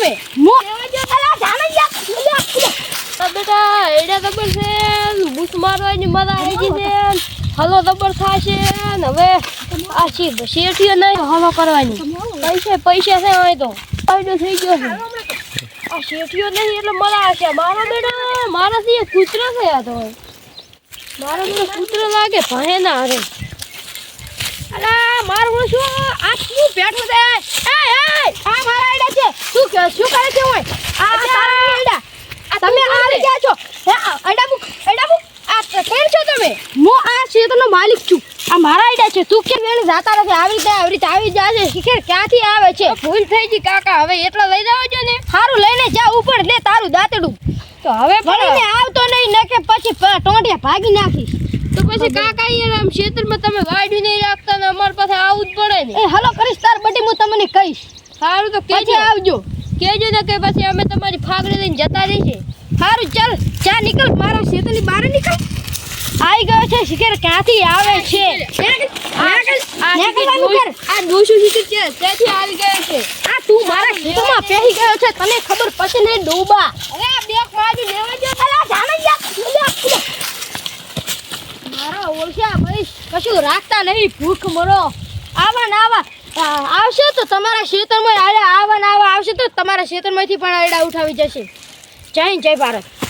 તમે મો અલા જાણ્યા બેટા એડા દબર છે બૂસ મારવાની મજા આવી ગઈ છે હલો દબર થાશે ને હવે આ શેઠીઓ નહીં હલો કરવાની પૈસા છે અહીં તો ફાયદો થઈ ગયો છે આ શેઠીઓ નહીં એટલે મજા આવશે મારા બેટા મારાથી એક કૂતરો છે આ તો મારો બેટો કૂતરો લાગે ભણે ના અરે અલા મારું શું આ શું બેઠો છે એ આ મારા આઈડા છે શું કરે છે ઓય આ તારા આઈડા તમે આવી ગયા છો હે આઈડા બુક આ કેમ છો તમે હું આ ક્ષેત્રનો માલિક છું આ મારા આઈડા છે તું કે વેણ જાતા નથી આવી રીતે આવી જાય છે શિખર ક્યાંથી આવે છે ભૂલ થઈ ગઈ કાકા હવે એટલા લઈ જાવ છો ને સારું લઈને જા ઉપર લે તારું દાંતડું તો હવે ભણીને આવતો નહીં ને કે પછી ટોંટિયા ભાગી નાખીશ તો પછી કાકા અહીંયા આમ ક્ષેત્રમાં તમે વાડ્યું નહીં રાખતા ને અમાર પાસે આવવું જ પડે ને એ હલો કરીશ તાર બટી હું તમને કહીશ સારું તો કેજે આવજો કેજો ને કે પછી અમે તમારી ફાગડી લઈને જતા રહીએ સારું ચાલ ચા નીકળ મારા ક્ષેત્રની બહાર નીકળ આવી ગયો છે શિખર ક્યાંથી આવે છે આ દોષું શિખર છે ત્યાંથી આવી ગયો છે આ તું મારા ખેતરમાં પહેરી ગયો છે તને ખબર પછી નહીં ડૂબા અરે આ બેક મારી લેવા જો અલા જાણ્યા મારા ઓળખ્યા ભાઈ કશું રાખતા નહીં ભૂખ મરો આવા આવશે તો તમારા ક્ષેત્રમાં આવશે તો તમારા ક્ષેત્રમાંથી પણ આયડા ઉઠાવી જશે જય ભારત.